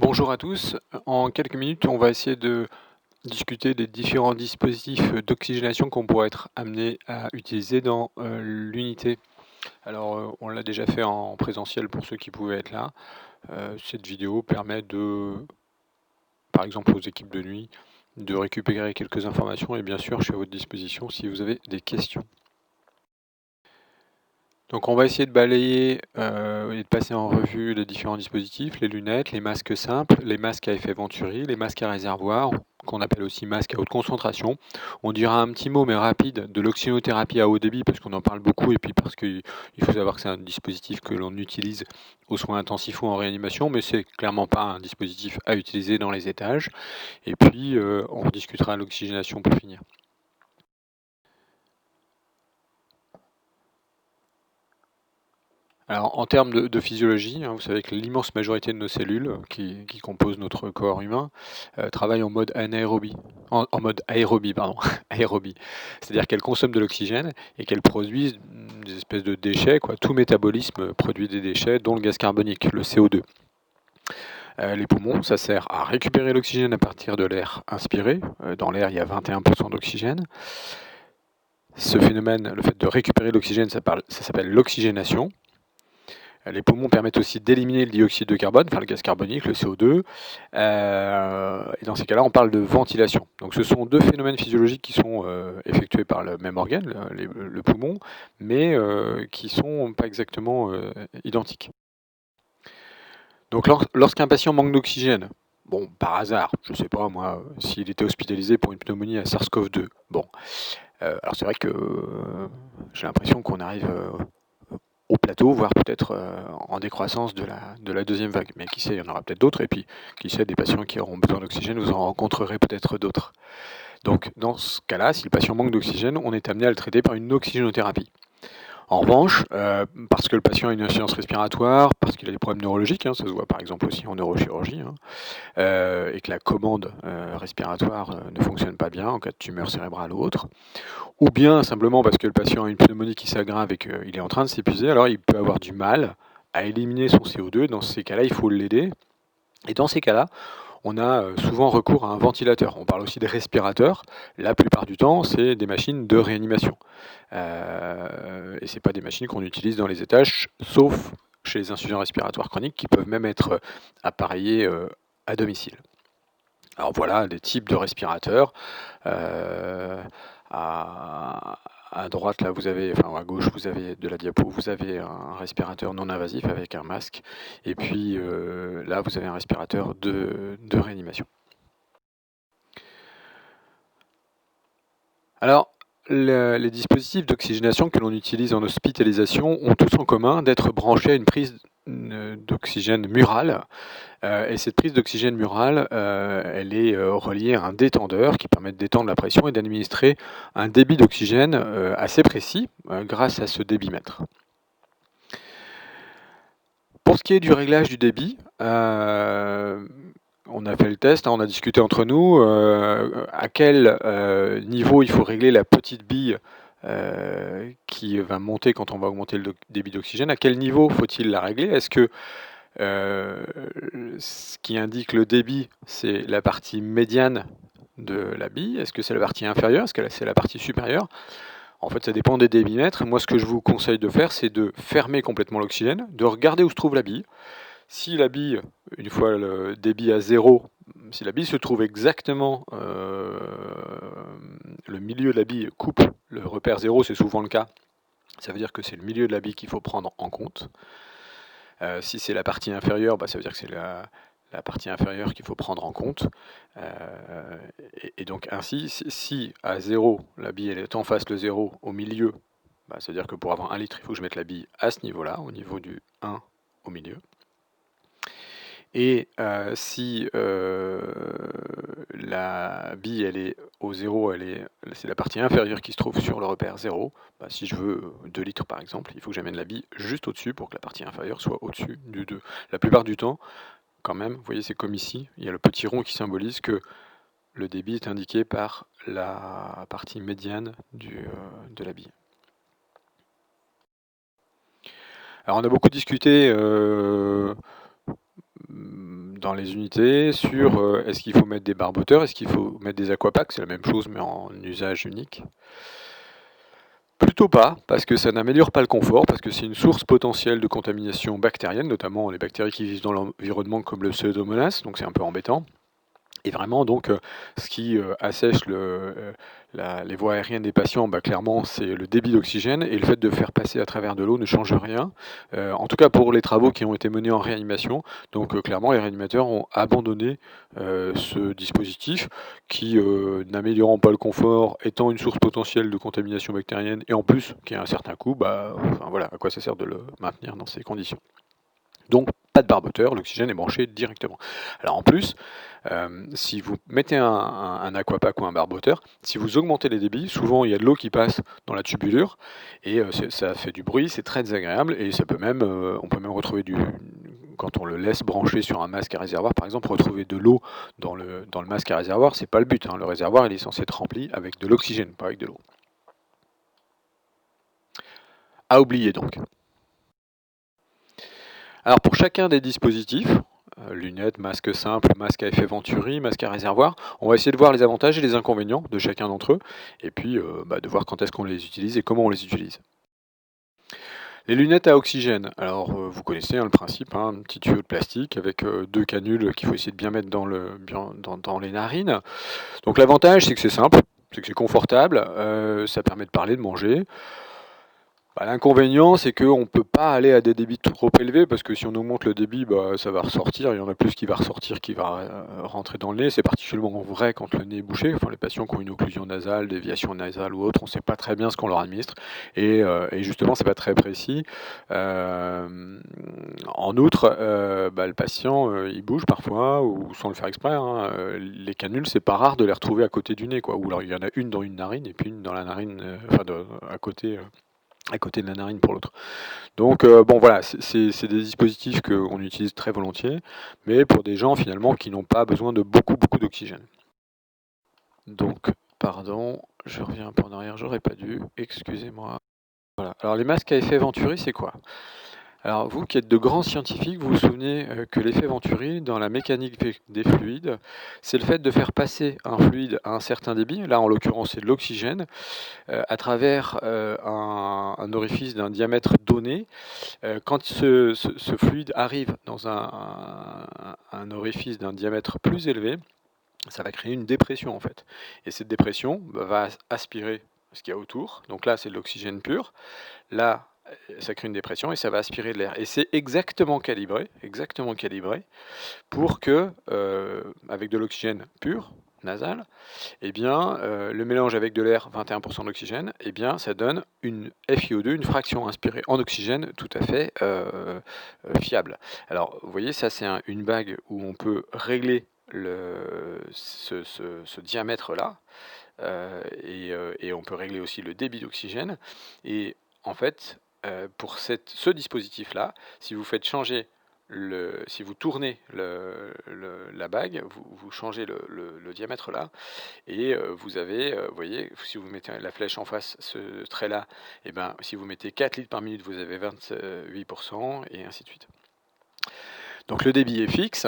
Bonjour à tous. En quelques minutes, on va essayer de discuter des différents dispositifs d'oxygénation qu'on pourrait être amené à utiliser dans l'unité. Alors, on l'a déjà fait en présentiel pour ceux qui pouvaient être là. Cette vidéo permet de, par exemple aux équipes de nuit, de récupérer quelques informations et bien sûr, je suis à votre disposition si vous avez des questions. Donc on va essayer de balayer et de passer en revue les différents dispositifs, les lunettes, les masques simples, les masques à effet Venturi, les masques à réservoir, qu'on appelle aussi masques à haute concentration. On dira un petit mot mais rapide de l'oxygénothérapie à haut débit parce qu'on en parle beaucoup et puis parce qu'il faut savoir que c'est un dispositif que l'on utilise aux soins intensifs ou en réanimation, mais c'est clairement pas un dispositif à utiliser dans les étages. Et puis on rediscutera l'oxygénation pour finir. Alors, en termes de physiologie, vous savez que l'immense majorité de nos cellules qui composent notre corps humain travaillent en mode anaérobie, en mode aérobie, pardon, aérobie. C'est-à-dire qu'elles consomment de l'oxygène et qu'elles produisent des espèces de déchets, quoi. Tout métabolisme produit des déchets, dont le gaz carbonique, le CO2. Les poumons, ça sert à récupérer l'oxygène à partir de l'air inspiré. Dans l'air, il y a 21% d'oxygène. Ce phénomène, le fait de récupérer l'oxygène, ça s'appelle l'oxygénation. Les poumons permettent aussi d'éliminer le dioxyde de carbone, enfin le gaz carbonique, le CO2. Et dans ces cas-là, on parle de ventilation. Donc ce sont deux phénomènes physiologiques qui sont effectués par le même organe, le poumon, mais qui ne sont pas exactement identiques. Donc lorsqu'un patient manque d'oxygène, bon, par hasard, je ne sais pas moi, s'il était hospitalisé pour une pneumonie à SARS-CoV-2, bon, alors c'est vrai que j'ai l'impression qu'on arrive au plateau, voire peut-être en décroissance de la deuxième vague. Mais qui sait, il y en aura peut-être d'autres, et puis qui sait, des patients qui auront besoin d'oxygène, vous en rencontrerez peut-être d'autres. Donc dans ce cas-là, si le patient manque d'oxygène, on est amené à le traiter par une oxygénothérapie. En revanche, parce que le patient a une insuffisance respiratoire, parce qu'il a des problèmes neurologiques, ça se voit par exemple aussi en neurochirurgie, et que la commande respiratoire ne fonctionne pas bien en cas de tumeur cérébrale ou autre, ou bien simplement parce que le patient a une pneumonie qui s'aggrave et qu'il est en train de s'épuiser, alors il peut avoir du mal à éliminer son CO2. Dans ces cas-là, il faut l'aider. Et dans ces cas-là, on a souvent recours à un ventilateur. On parle aussi des respirateurs. La plupart du temps, c'est des machines de réanimation. Et ce n'est pas des machines qu'on utilise dans les étages, sauf chez les insuffisants respiratoires chroniques qui peuvent même être appareillés à domicile. Alors voilà des types de respirateurs. À droite, là, vous avez, enfin à gauche, vous avez de la diapo, vous avez un respirateur non invasif avec un masque, et puis là, vous avez un respirateur de réanimation. Alors, les dispositifs d'oxygénation que l'on utilise en hospitalisation ont tous en commun d'être branchés à une prise d'oxygène murale. Et cette prise d'oxygène murale, elle est reliée à un détendeur qui permet de détendre la pression et d'administrer un débit d'oxygène assez précis grâce à ce débitmètre. Pour ce qui est du réglage du débit, on a fait le test, on a discuté entre nous à quel niveau il faut régler la petite bille qui va monter quand on va augmenter le débit d'oxygène. À quel niveau faut-il la régler? Est-ce que ce qui indique le débit, c'est la partie médiane de la bille? Est-ce que c'est la partie inférieure? Est-ce que c'est la partie supérieure? En fait, ça dépend des débitmètres. Moi, ce que je vous conseille de faire, c'est de fermer complètement l'oxygène, de regarder où se trouve la bille. Si la bille, une fois le débit à 0, si la bille se trouve exactement, le milieu de la bille coupe le repère 0, c'est souvent le cas, ça veut dire que c'est le milieu de la bille qu'il faut prendre en compte. Si c'est la partie inférieure, ça veut dire que c'est la partie inférieure qu'il faut prendre en compte. Et donc ainsi, si à 0, la bille elle est en face le 0 au milieu, ça veut dire que pour avoir 1 litre, il faut que je mette la bille à ce niveau-là, au niveau du 1 au milieu. Et si la bille elle est au 0, c'est la partie inférieure qui se trouve sur le repère 0, si je veux 2 litres par exemple, il faut que j'amène la bille juste au-dessus pour que la partie inférieure soit au-dessus du 2. La plupart du temps, quand même, vous voyez, c'est comme ici, il y a le petit rond qui symbolise que le débit est indiqué par la partie médiane de la bille. Alors on a beaucoup discuté dans les unités sur est-ce qu'il faut mettre des barboteurs, est-ce qu'il faut mettre des aquapacks, c'est la même chose mais en usage unique. Plutôt pas, parce que ça n'améliore pas le confort, parce que c'est une source potentielle de contamination bactérienne, notamment les bactéries qui vivent dans l'environnement comme le Pseudomonas, donc c'est un peu embêtant. Et vraiment, donc, ce qui assèche les voies aériennes des patients, bah, clairement, c'est le débit d'oxygène, et le fait de faire passer à travers de l'eau ne change rien, en tout cas pour les travaux qui ont été menés en réanimation. Donc clairement, les réanimateurs ont abandonné ce dispositif qui, n'améliorant pas le confort, étant une source potentielle de contamination bactérienne, et en plus, qui a un certain coût, bah, enfin, voilà, à quoi ça sert de le maintenir dans ces conditions. Donc, pas de barboteur, l'oxygène est branché directement. Alors en plus, si vous mettez un aquapack ou un barboteur, si vous augmentez les débits, souvent il y a de l'eau qui passe dans la tubulure, et ça fait du bruit, c'est très désagréable, et ça peut même, on peut même retrouver quand on le laisse brancher sur un masque à réservoir, par exemple, retrouver de l'eau dans le masque à réservoir, c'est pas le but, hein. Le réservoir, il est censé être rempli avec de l'oxygène, pas avec de l'eau. À oublier donc. Alors pour chacun des dispositifs, lunettes, masque simple, masque à effet Venturi, masque à réservoir, on va essayer de voir les avantages et les inconvénients de chacun d'entre eux, et puis de voir quand est-ce qu'on les utilise et comment on les utilise. Les lunettes à oxygène, alors vous connaissez le principe, hein, un petit tuyau de plastique avec 2 canules qu'il faut essayer de bien mettre dans les narines. Donc l'avantage, c'est que c'est simple, c'est que c'est confortable, ça permet de parler, de manger. Bah, l'inconvénient, c'est qu'on ne peut pas aller à des débits trop élevés, parce que si on augmente le débit, bah, ça va ressortir, il y en a plus qui va ressortir, qui va rentrer dans le nez. C'est particulièrement vrai quand le nez est bouché, enfin les patients qui ont une occlusion nasale, déviation nasale ou autre, on ne sait pas très bien ce qu'on leur administre, et justement c'est pas très précis. En outre, le patient il bouge parfois, ou sans le faire exprès, hein. Les canules, c'est pas rare de les retrouver à côté du nez, quoi. Ou alors il y en a une dans une narine et puis une dans la narine, à côté de la narine pour l'autre. Donc bon voilà, c'est des dispositifs qu'on utilise très volontiers, mais pour des gens finalement qui n'ont pas besoin de beaucoup d'oxygène. Donc, pardon, je reviens un peu en arrière, j'aurais pas dû, excusez-moi. Voilà, alors les masques à effet Venturi, c'est quoi? Alors vous qui êtes de grands scientifiques, vous vous souvenez que l'effet Venturi, dans la mécanique des fluides, c'est le fait de faire passer un fluide à un certain débit, là en l'occurrence c'est de l'oxygène, à travers un orifice d'un diamètre donné. Quand ce fluide arrive dans un orifice d'un diamètre plus élevé, ça va créer une dépression en fait. Et cette dépression va aspirer ce qu'il y a autour. Donc là, c'est de l'oxygène pur. Là, ça crée une dépression et ça va aspirer de l'air. Et c'est exactement calibré pour que, avec de l'oxygène pur, nasal, eh bien, le mélange avec de l'air, 21% d'oxygène, eh bien, ça donne une FiO2, une fraction inspirée en oxygène tout à fait fiable. Alors, vous voyez, ça c'est une bague où on peut régler ce diamètre-là, et on peut régler aussi le débit d'oxygène. Et en fait, pour ce dispositif-là, si vous faites changer si vous tournez la bague, vous changez le diamètre là, et vous avez, vous voyez, si vous mettez la flèche en face, ce trait-là, et ben, si vous mettez 4 litres par minute, vous avez 28%, et ainsi de suite. Donc le débit est fixe.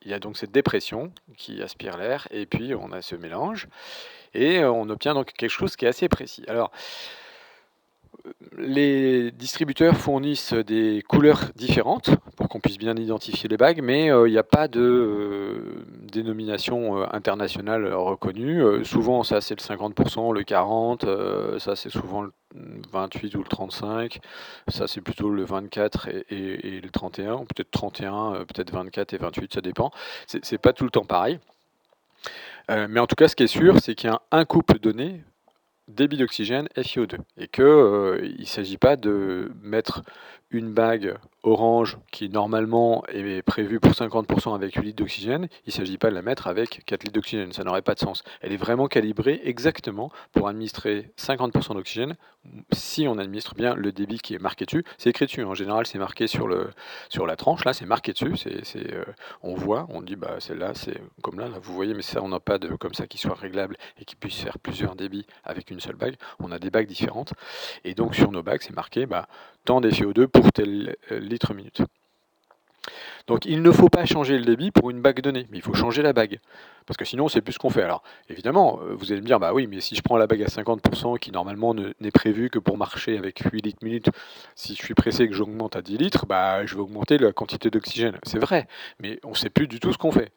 Il y a donc cette dépression qui aspire l'air, et puis on a ce mélange, et on obtient donc quelque chose qui est assez précis. Alors, les distributeurs fournissent des couleurs différentes pour qu'on puisse bien identifier les bagues, mais il n'y a pas de dénomination internationale reconnue. Souvent, ça c'est le 50%, le 40%, ça c'est souvent le 28 ou le 35, ça c'est plutôt le 24 et le 31, ou peut-être 31, peut-être 24 et 28, ça dépend. C'est pas tout le temps pareil. Mais en tout cas, ce qui est sûr, c'est qu'il y a un couple donné, débit d'oxygène FiO2, et que il ne s'agit pas de mettre une bague orange qui normalement est prévue pour 50% avec 8 litres d'oxygène, il ne s'agit pas de la mettre avec 4 litres d'oxygène, ça n'aurait pas de sens. Elle est vraiment calibrée exactement pour administrer 50% d'oxygène, si on administre bien le débit qui est marqué dessus. C'est écrit dessus, en général c'est marqué sur la tranche, là c'est marqué dessus, on voit, on dit bah celle-là c'est comme là, vous voyez, mais ça on n'a pas de comme ça qui soit réglable et qui puisse faire plusieurs débits avec une seule bague. On a des bagues différentes, et donc sur nos bagues c'est marqué tant d'FiO2 pour tel litre minute. Donc il ne faut pas changer le débit pour une bague donnée, mais il faut changer la bague. Parce que sinon, c'est plus ce qu'on fait. Alors, évidemment, vous allez me dire, bah oui, mais si je prends la bague à 50%, qui normalement n'est prévue que pour marcher avec 8 litres minute, si je suis pressé et que j'augmente à 10 litres, bah je vais augmenter la quantité d'oxygène. C'est vrai, mais on ne sait plus du tout ce qu'on fait.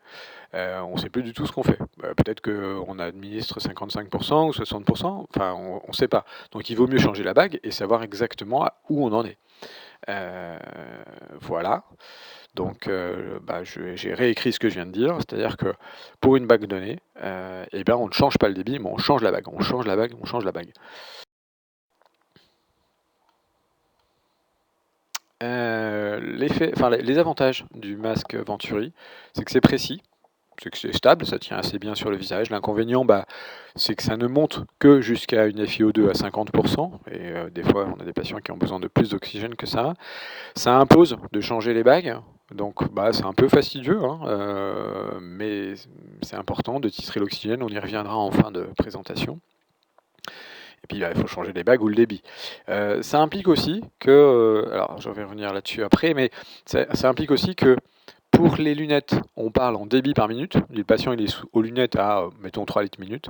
On ne sait plus du tout ce qu'on fait. Peut-être qu'on administre 55% ou 60%, enfin, on ne sait pas. Donc il vaut mieux changer la bague et savoir exactement où on en est. Voilà. Donc j'ai réécrit ce que je viens de dire, c'est-à-dire que pour une bague donnée, eh ben, on ne change pas le débit, mais on change la bague, on change la bague, on change la bague. Les avantages du masque Venturi, c'est que c'est précis, c'est que c'est stable, ça tient assez bien sur le visage. L'inconvénient, c'est que ça ne monte que jusqu'à une FiO2 à 50%, et des fois on a des patients qui ont besoin de plus d'oxygène que ça. Ça impose de changer les bagues, donc c'est un peu fastidieux, hein, mais c'est important de titrer l'oxygène, on y reviendra en fin de présentation. Et puis il faut changer les bagues ou le débit. Ça implique aussi que, alors je vais revenir là-dessus après, mais ça implique aussi que pour les lunettes, on parle en débit par minute. Le patient il est aux lunettes à, mettons, 3 litres minute.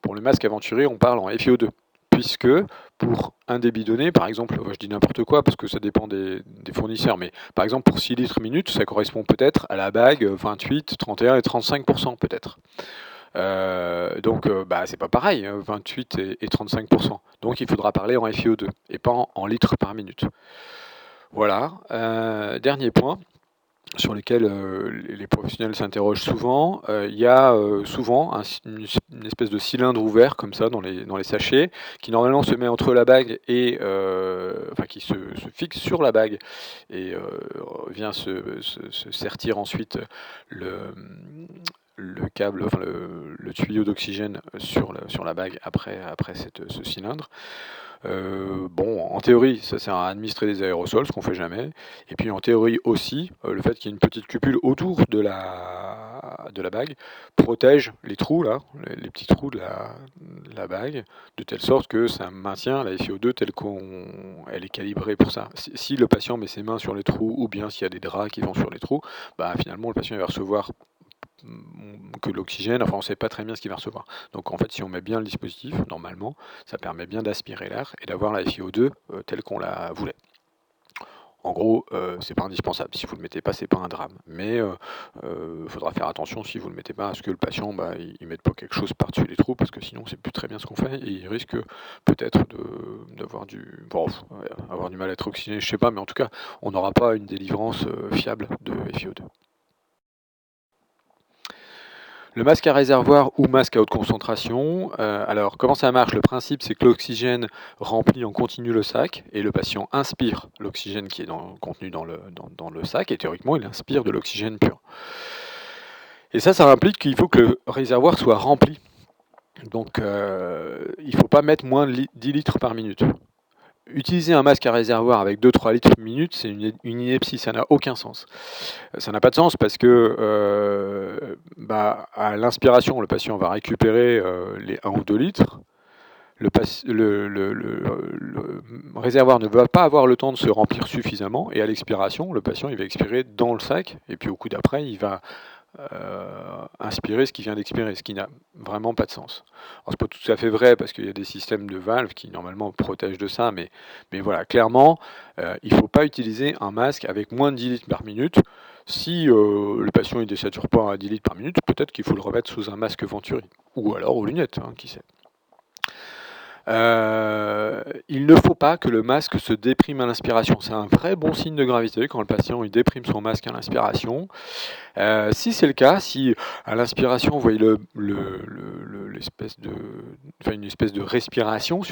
Pour le masque Venturi, on parle en FiO2. Puisque pour un débit donné, par exemple, je dis n'importe quoi parce que ça dépend des fournisseurs, mais par exemple pour 6 litres minute, ça correspond peut-être à la bague 28, 31 et 35% peut-être. Donc c'est pas pareil, 28 et 35%. Donc il faudra parler en FiO2 et pas en litres par minute. Voilà. Dernier point sur lesquels les professionnels s'interrogent souvent. Il y a souvent une espèce de cylindre ouvert comme ça dans les sachets, qui normalement se met entre la bague et qui se fixe sur la bague et vient se sertir ensuite le câble, le tuyau d'oxygène sur la bague après ce cylindre. En théorie, ça sert à administrer des aérosols, ce qu'on fait jamais. Et puis en théorie aussi, le fait qu'il y ait une petite cupule autour de la bague protège les trous, là, les petits trous de la bague, de telle sorte que ça maintient la FiO2 telle qu'elle est calibrée pour ça. Si le patient met ses mains sur les trous, ou bien s'il y a des draps qui vont sur les trous, finalement le patient va recevoir que l'oxygène, enfin on ne sait pas très bien ce qu'il va recevoir. Donc en fait si on met bien le dispositif, normalement, ça permet bien d'aspirer l'air et d'avoir la FiO2 telle qu'on la voulait. En gros, c'est pas indispensable. Si vous ne le mettez pas, c'est pas un drame. Mais il faudra faire attention si vous ne le mettez pas à ce que le patient il mette pas quelque chose par-dessus les trous, parce que sinon c'est plus très bien ce qu'on fait et il risque peut-être d'avoir avoir du mal à être oxygéné, je sais pas, mais en tout cas on n'aura pas une délivrance fiable de FiO2. Le masque à réservoir ou masque à haute concentration, alors comment ça marche? Le principe c'est que l'oxygène remplit en continu le sac et le patient inspire l'oxygène qui est contenu dans le sac et théoriquement il inspire de l'oxygène pur. Et ça implique qu'il faut que le réservoir soit rempli. Donc il ne faut pas mettre moins de 10 litres par minute. Utiliser un masque à réservoir avec 2-3 litres minute, c'est une ineptie, ça n'a aucun sens. Ça n'a pas de sens parce que à l'inspiration, le patient va récupérer les 1 ou 2 litres. Le réservoir ne va pas avoir le temps de se remplir suffisamment et à l'expiration, le patient il va expirer dans le sac et puis au coup d'après, il va inspirer ce qui vient d'expirer, ce qui n'a vraiment pas de sens. Alors c'est pas tout à fait vrai parce qu'il y a des systèmes de valves qui normalement protègent de ça, mais voilà, clairement, il ne faut pas utiliser un masque avec moins de 10 litres par minute. Si le patient ne désature pas à 10 litres par minute, peut-être qu'il faut le remettre sous un masque Venturi, ou alors aux lunettes, qui sait. Il ne faut pas que le masque se déprime à l'inspiration. C'est un vrai bon signe de gravité quand le patient il déprime son masque à l'inspiration. Si c'est le cas, si à l'inspiration vous voyez une espèce de respiration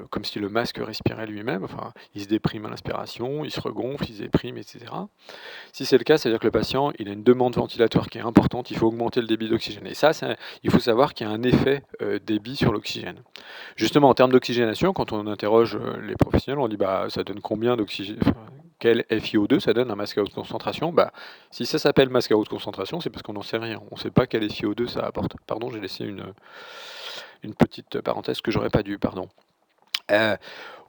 comme si le masque respirait lui-même, enfin il se déprime à l'inspiration, il se regonfle, il se déprime, etc. Si c'est le cas, c'est-à-dire que le patient il a une demande ventilatoire qui est importante, il faut augmenter le débit d'oxygène. Et ça, il faut savoir qu'il y a un effet débit sur l'oxygène. Justement, en termes d'oxygénation, quand on interroge les professionnels, on dit ça donne combien d'oxygène, quel FiO2 ça donne un masque à haute concentration? Si ça s'appelle masque à haute concentration, c'est parce qu'on n'en sait rien. On ne sait pas quel FiO2 ça apporte. Pardon, j'ai laissé une petite parenthèse que j'aurais pas dû, pardon. Heu,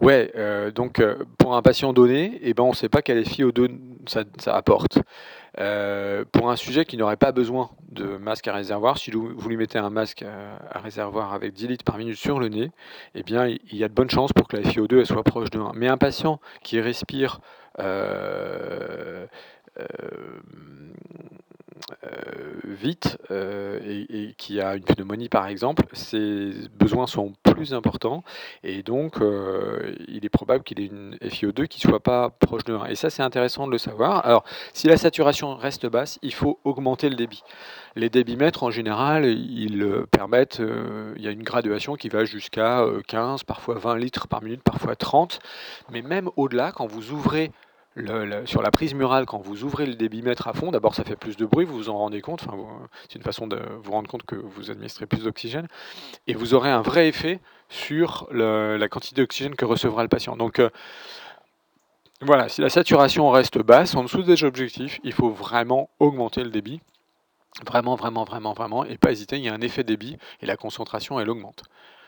ouais, donc pour un patient donné, et ben, on ne sait pas quel FiO2 ça apporte. Pour un sujet qui n'aurait pas besoin de masque à réservoir, si vous lui mettez un masque à réservoir avec 10 litres par minute sur le nez, eh bien, il y a de bonnes chances pour que la FiO2 elle soit proche de 1. Mais un patient qui respire hem, vite, et qui a une pneumonie par exemple, ses besoins sont plus importants et donc il est probable qu'il ait une FiO2 qui soit pas proche de 1 et ça, c'est intéressant de le savoir. Alors, si la saturation reste basse, il faut augmenter le débit. Les débitmètres, en général, ils permettent, il y a une graduation qui va jusqu'à 15, parfois 20 litres par minute, parfois 30, mais même au-delà, quand vous ouvrez sur la prise murale, quand vous ouvrez le débitmètre à fond, d'abord ça fait plus de bruit, vous vous en rendez compte, enfin, c'est une façon de vous rendre compte que vous administrez plus d'oxygène, et vous aurez un vrai effet sur la quantité d'oxygène que recevra le patient. Donc voilà, si la saturation reste basse, en dessous des objectifs, il faut vraiment augmenter le débit. Vraiment, vraiment, vraiment, vraiment, et pas hésiter, il y a un effet débit, et la concentration, elle augmente.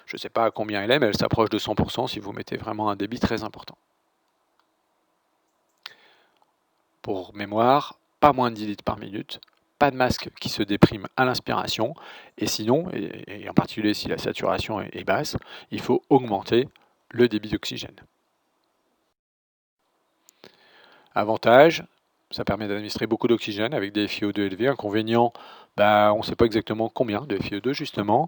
Je ne sais pas à combien elle est, mais elle s'approche de 100% si vous mettez vraiment un débit très important. Pour mémoire, pas moins de 10 litres par minute, pas de masque qui se déprime à l'inspiration, et sinon, et en particulier si la saturation est basse, il faut augmenter le débit d'oxygène. Avantage, ça permet d'administrer beaucoup d'oxygène avec des FiO2 élevés. Inconvénient, on ne sait pas exactement combien de FiO2 justement.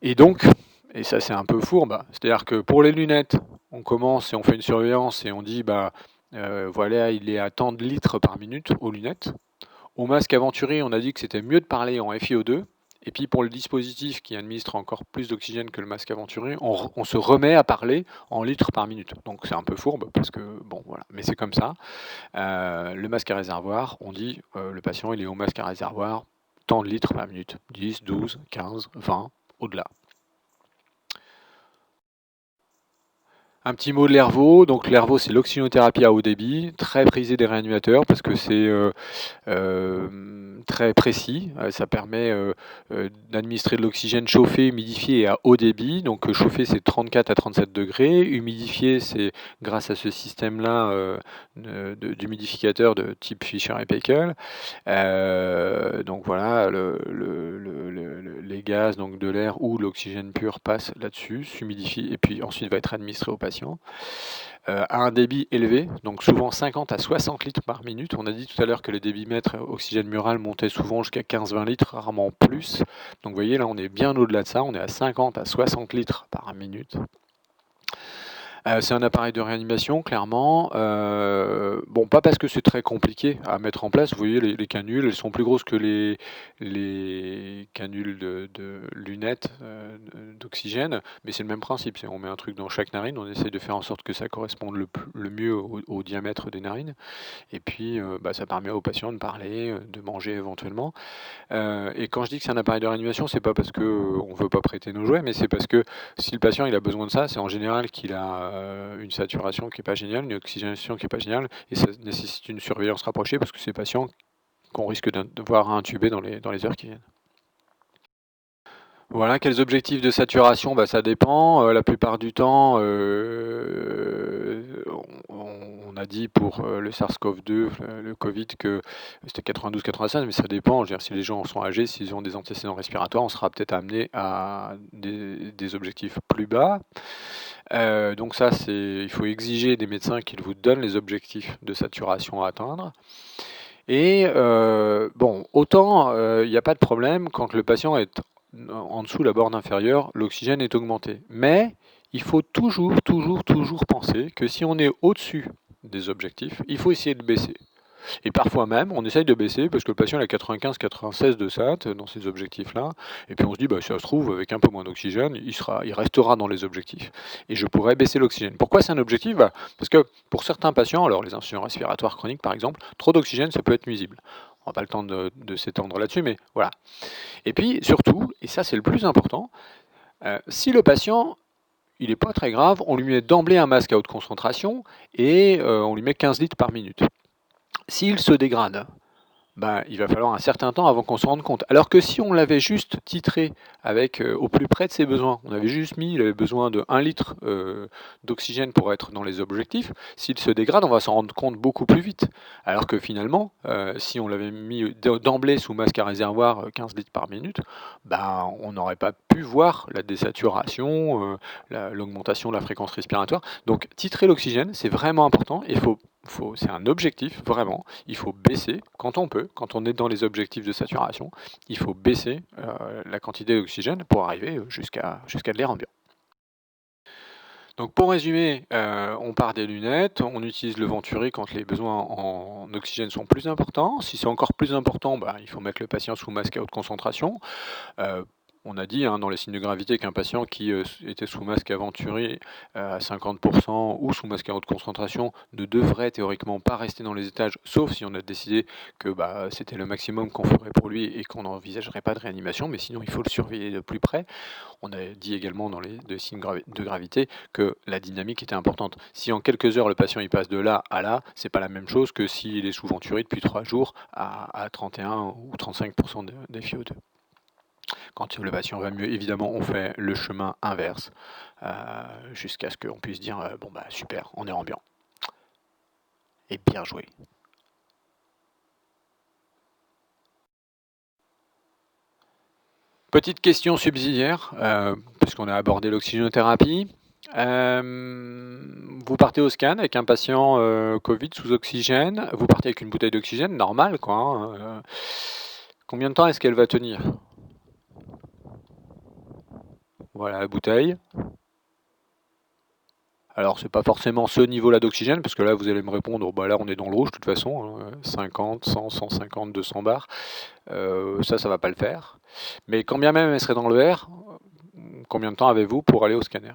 Et donc, et ça c'est un peu fourbe, c'est-à-dire que pour les lunettes, on commence et on fait une surveillance et on dit voilà, il est à tant de litres par minute aux lunettes. Au masque Aventuri, on a dit que c'était mieux de parler en FiO2. Et puis pour le dispositif qui administre encore plus d'oxygène que le masque Aventuri, on se remet à parler en litres par minute. Donc c'est un peu fourbe parce que, bon voilà, mais c'est comme ça. Le masque à réservoir, on dit le patient il est au masque à réservoir, tant de litres par minute, 10, 12, 15, 20, au-delà. Un petit mot de l'Airvo. Donc l'Airvo, c'est l'oxygénothérapie à haut débit, très prisé des réanimateurs parce que c'est très précis. Ça permet d'administrer de l'oxygène chauffé, humidifié et à haut débit. Donc chauffé, c'est 34 à 37 degrés. Humidifié, c'est grâce à ce système-là d'humidificateur de type Fisher et Paykel. Donc voilà, les gaz, donc de l'air ou l'oxygène pur passe là-dessus, s'humidifie et puis ensuite va être administré au patient. À un débit élevé, donc souvent 50 à 60 litres par minute. On a dit tout à l'heure que les débitmètres oxygène mural montaient souvent jusqu'à 15-20 litres, rarement plus. Donc vous voyez, là on est bien au-delà de ça, on est à 50 à 60 litres par minute. C'est un appareil de réanimation, clairement. Bon, pas parce que c'est très compliqué à mettre en place. Vous voyez, les canules, elles sont plus grosses que les canules de lunettes d'oxygène, mais c'est le même principe. On met un truc dans chaque narine, on essaye de faire en sorte que ça corresponde le mieux au diamètre des narines. Et puis, ça permet aux patients de parler, de manger éventuellement. Et quand je dis que c'est un appareil de réanimation, c'est pas parce qu'on ne veut pas prêter nos jouets, mais c'est parce que si le patient il a besoin de ça, c'est en général qu'il a une saturation qui n'est pas géniale, une oxygénation qui n'est pas géniale, et ça nécessite une surveillance rapprochée parce que c'est des patients qu'on risque de devoir intuber dans les heures qui viennent. Voilà, quels objectifs de saturation? Ça dépend. La plupart du temps, on a dit pour le SARS-CoV-2, le Covid, que c'était 92-85, mais ça dépend. Je veux dire, si les gens sont âgés, s'ils ont des antécédents respiratoires, on sera peut-être amené à des objectifs plus bas. Donc ça, il faut exiger des médecins qu'ils vous donnent les objectifs de saturation à atteindre. Et bon, autant il n'y a pas de problème quand le patient est en dessous de la borne inférieure, l'oxygène est augmenté. Mais il faut toujours, toujours, toujours penser que si on est au-dessus des objectifs, il faut essayer de baisser. Et parfois même, on essaye de baisser parce que le patient a 95-96 de SAT dans ces objectifs-là. Et puis on se dit, si ça se trouve, avec un peu moins d'oxygène, il restera dans les objectifs. Et je pourrais baisser l'oxygène. Pourquoi c'est un objectif? Parce que pour certains patients, alors les insuffisants respiratoires chroniques par exemple, trop d'oxygène, ça peut être nuisible. On n'a pas le temps de s'étendre là-dessus, mais voilà. Et puis surtout, et ça c'est le plus important, si le patient il n'est pas très grave, on lui met d'emblée un masque à haute concentration et on lui met 15 litres par minute. S'il se dégrade, bah, il va falloir un certain temps avant qu'on se rende compte. Alors que si on l'avait juste titré avec, au plus près de ses besoins, on avait juste mis, il avait besoin de 1 litre d'oxygène pour être dans les objectifs, s'il se dégrade, on va s'en rendre compte beaucoup plus vite. Alors que finalement, si on l'avait mis d'emblée sous masque à réservoir 15 litres par minute, ben, on n'aurait pas pu voir la désaturation, l'augmentation de la fréquence respiratoire. Donc titrer l'oxygène, c'est vraiment important et c'est un objectif, vraiment. Il faut baisser, quand on peut, quand on est dans les objectifs de saturation, il faut baisser la quantité d'oxygène pour arriver jusqu'à de l'air ambiant. Donc pour résumer, on part des lunettes, on utilise le Venturi quand les besoins en oxygène sont plus importants. Si c'est encore plus important, bah, il faut mettre le patient sous masque à haute concentration. On a dit dans les signes de gravité qu'un patient qui était sous masque à Venturi à 50% ou sous masque à haute concentration ne devrait théoriquement pas rester dans les étages, sauf si on a décidé que c'était le maximum qu'on ferait pour lui et qu'on n'envisagerait pas de réanimation, mais sinon il faut le surveiller de plus près. On a dit également dans les signes de gravité que la dynamique était importante. Si en quelques heures le patient il passe de là à là, c'est pas la même chose que s'il est sous Venturi depuis 3 jours à 31 ou 35% de FiO2. Quand le patient va mieux, évidemment, on fait le chemin inverse jusqu'à ce qu'on puisse dire bon bah super, on est ambiant. Et bien joué. Petite question subsidiaire, puisqu'on a abordé l'oxygénothérapie. Vous partez au scan avec un patient Covid sous oxygène, vous partez avec une bouteille d'oxygène normale, quoi. Combien de temps est-ce qu'elle va tenir? Voilà la bouteille. Alors c'est pas forcément ce niveau-là d'oxygène, parce que là vous allez me répondre, bah là on est dans le rouge de toute façon, 50, 100, 150, 200 bars, ça va pas le faire. Mais quand bien même elle serait dans le vert, combien de temps avez-vous pour aller au scanner?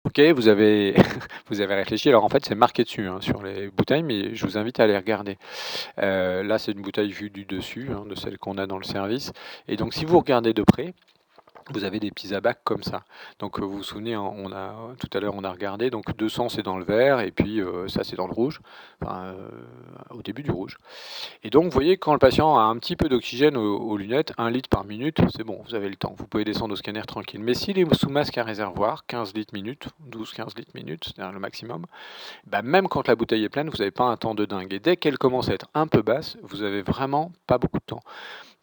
Ok, vous avez, vous avez réfléchi, alors en fait c'est marqué dessus sur les bouteilles, mais je vous invite à les regarder. Là c'est une bouteille vue du dessus, de celle qu'on a dans le service, et donc si vous regardez de près, vous avez des petits abacs comme ça. Donc vous vous souvenez, tout à l'heure on a regardé, donc 200 c'est dans le vert, et puis ça c'est dans le rouge, enfin, au début du rouge. Et donc vous voyez, quand le patient a un petit peu d'oxygène aux lunettes, 1 litre par minute, c'est bon, vous avez le temps, vous pouvez descendre au scanner tranquille. Mais s'il est sous masque à réservoir, 15 litres minute, 12-15 litres minute, c'est-à-dire le maximum, bah même quand la bouteille est pleine, vous n'avez pas un temps de dingue. Et dès qu'elle commence à être un peu basse, vous avez vraiment pas beaucoup de temps.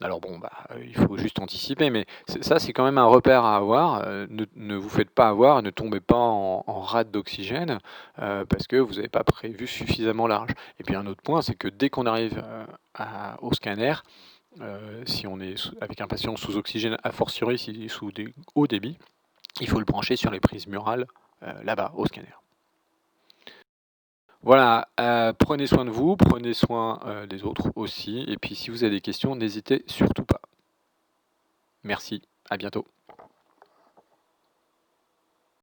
Alors bon, il faut juste anticiper, mais ça c'est quand même un repère à avoir. Ne vous faites pas avoir, ne tombez pas en rate d'oxygène parce que vous n'avez pas prévu suffisamment large. Et puis un autre point, c'est que dès qu'on arrive au scanner, si on est avec un patient sous oxygène, a fortiori s'il est sous des hauts débits, il faut le brancher sur les prises murales là-bas au scanner. Voilà, prenez soin de vous, prenez soin des autres aussi, et puis si vous avez des questions, n'hésitez surtout pas. Merci, à bientôt.